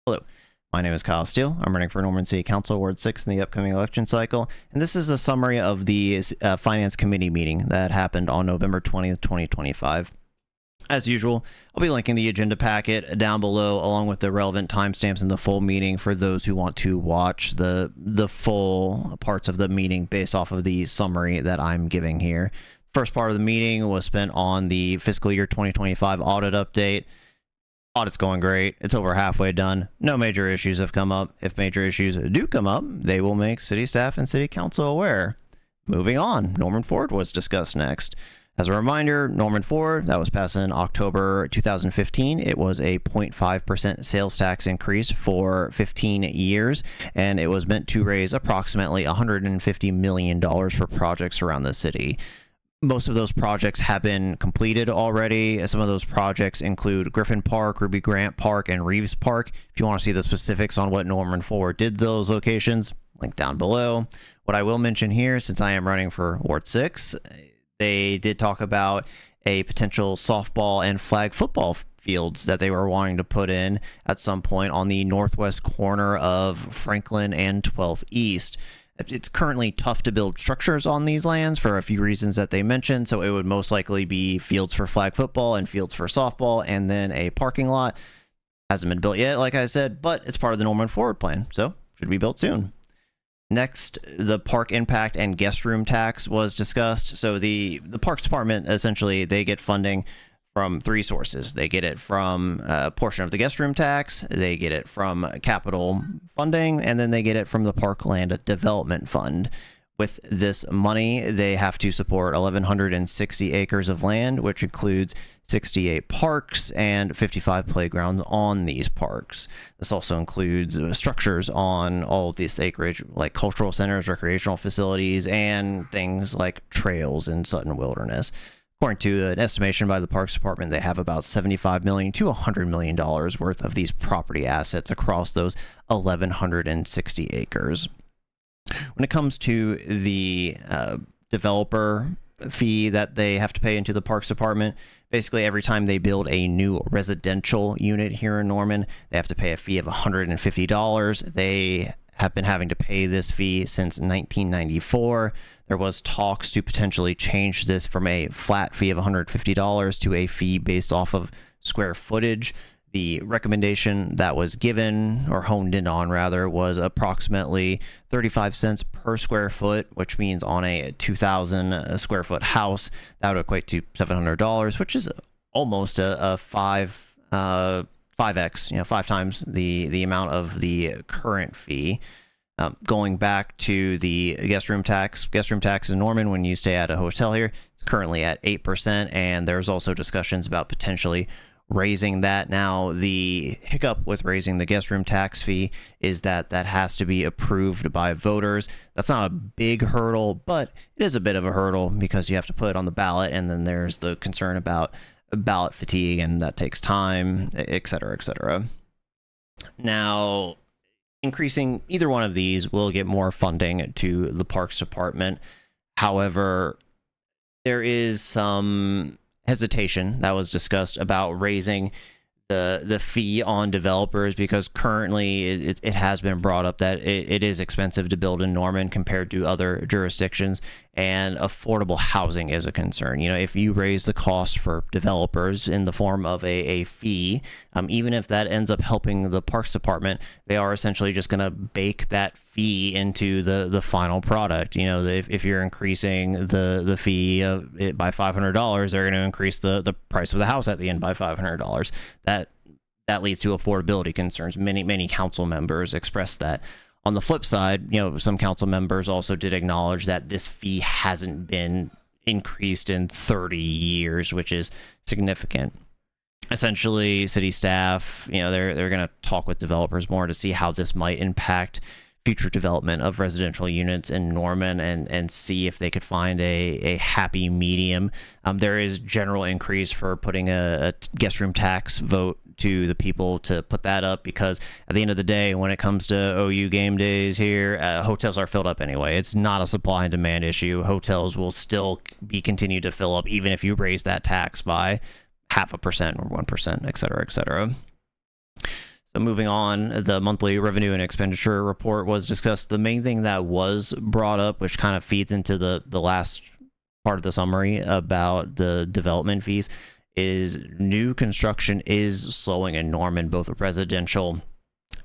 Hello, my name is Kyle Steele. I'm running for Norman City Council Ward 6 in the upcoming election cycle, and this is a summary of the Finance Committee meeting that happened on November 20th, 2025. As usual, I'll be linking the agenda packet down below along with the relevant timestamps in the full meeting for those who want to watch the full parts of the meeting based off of the summary that I'm giving here. First part of the meeting was spent on the fiscal year 2025 audit update. Audit's going great. It's over halfway done. No major issues have come up. If major issues do come up, they will make city staff and city council aware. Moving on, Norman Ford was discussed next. As a reminder, Norman Ford, that was passed in October 2015. It was a 0.5% sales tax increase for 15 years, and it was meant to raise approximately $150 million for projects around the city. Most of those projects have been completed already. Some of those projects include Griffin Park, Ruby Grant Park, and Reeves Park. If you want to see the specifics on what Norman Ford did those locations, link down below. What I will mention here, since I am running for Ward 6, they did talk about a potential softball and flag football fields that they were wanting to put in at some point on the northwest corner of Franklin and 12th East. It's currently tough to build structures on these lands for a few reasons that they mentioned, so it would most likely be fields for flag football and fields for softball, and then a parking lot. Hasn't been built yet, like I said, but it's part of the Norman Forward plan, so should be built soon. Next, the park impact and guest room tax was discussed. So the Parks Department, essentially, they get funding from three sources. They get it from a portion of the guest room tax, they get it from capital funding, and then they get it from the Parkland Development Fund. With this money, they have to support 1,160 acres of land, which includes 68 parks and 55 playgrounds on these parks. This also includes structures on all of this acreage, like cultural centers, recreational facilities, and things like trails in Sutton Wilderness. According to an estimation by the Parks Department, they have about $75 million to $100 million worth of these property assets across those 1,160 acres. When it comes to the developer fee that they have to pay into the Parks Department, basically every time they build a new residential unit here in Norman, they have to pay a fee of $150. They have been having to pay this fee since 1994. There was talks to potentially change this from a flat fee of $150 to a fee based off of square footage. The recommendation that was given, or honed in on rather, was approximately 35 cents per square foot, which means on a 2,000 square foot house, that would equate to $700, which is almost a 5x, 5 times the amount of the current fee. Going back to the guest room tax in Norman, when you stay at a hotel here, it's currently at 8%, and there's also discussions about potentially raising that. Now, the hiccup with raising the guest room tax fee is that has to be approved by voters. That's not a big hurdle, but it is a bit of a hurdle because you have to put it on the ballot, and then there's the concern about ballot fatigue, and that takes time, etc., etc. Now, increasing either one of these will get more funding to the Parks Department. However, there is some hesitation that was discussed about raising the fee on developers, because currently it has been brought up that it is expensive to build in Norman compared to other jurisdictions, and affordable housing is a concern. If you raise the cost for developers in the form of a fee, even if that ends up helping the Parks Department, they are essentially just going to bake that fee into the final product. If you're increasing the fee by $500, they're going to increase the price of the house at the end by $500. That leads to affordability concerns. Many council members expressed that. On the flip side, some council members also did acknowledge that this fee hasn't been increased in 30 years, which is significant. Essentially, city staff, they're going to talk with developers more to see how this might impact future development of residential units in Norman, and see if they could find a happy medium. There is general increase for putting a guest room tax vote to the people to put that up, because at the end of the day, when it comes to OU game days here, hotels are filled up anyway. It's not a supply and demand issue. Hotels will still continue to fill up even if you raise that tax by 0.5% or 1%, et cetera, et cetera. So moving on, the monthly revenue and expenditure report was discussed. The main thing that was brought up, which kind of feeds into the last part of the summary about the development fees, is new construction is slowing in Norman, both residential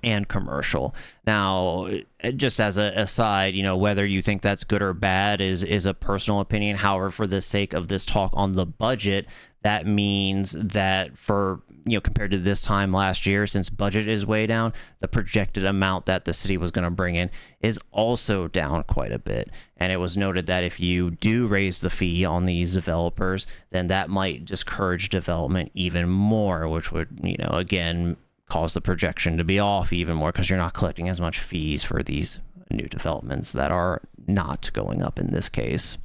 and commercial. Now, just as a aside, whether you think that's good or bad is a personal opinion. However, for the sake of this talk on the budget, that means that for, compared to this time last year, since budget is way down, the projected amount that the city was going to bring in is also down quite a bit. And it was noted that if you do raise the fee on these developers, then that might discourage development even more, which would, again, cause the projection to be off even more, because you're not collecting as much fees for these new developments that are not going up in this case.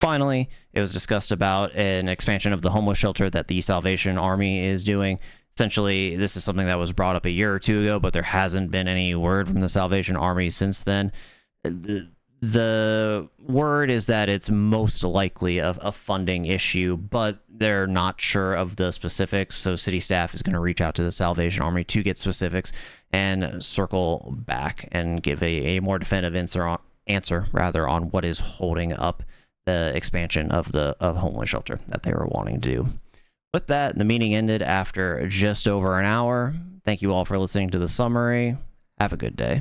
Finally, it was discussed about an expansion of the homeless shelter that the Salvation Army is doing. Essentially, this is something that was brought up a year or two ago, but there hasn't been any word from the Salvation Army since then. The word is that it's most likely a funding issue, but they're not sure of the specifics, so city staff is going to reach out to the Salvation Army to get specifics and circle back and give a more definitive answer on what is holding up the expansion of the homeless shelter that they were wanting to do. With that, the meeting ended after just over an hour. Thank you all for listening to the summary. Have a good day.